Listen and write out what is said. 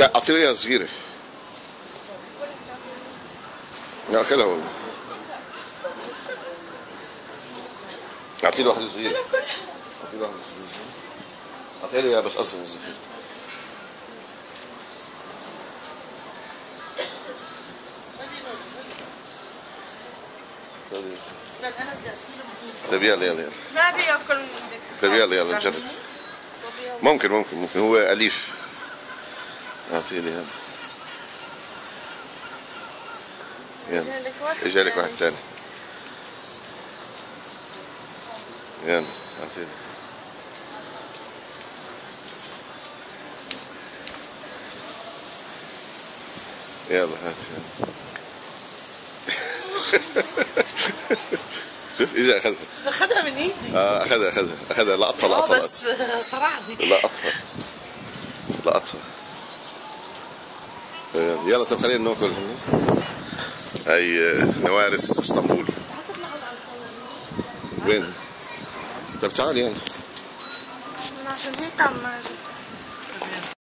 لا اعطيني صغيره. لا كلها والله. اعطيني واحده صغيره. اعطيني واحده صغيره. اعطيني بس اصلا صغيره. طيب يلا يلا يلا. ما بياكل من طيب يلا يلا نجرب. ممكن هو أليف. أعطيني هذا. يلا اجا لك واحد ثاني. يلا أعطيني. يلا هات يلا. شفت اجا اخذها من ايدي. اخذها لقطها بس صراحة لقطها. يلا طب خلينا ناكل. هي نوارس اسطنبول. وين؟ طب تعال يعني. عشان هيك عم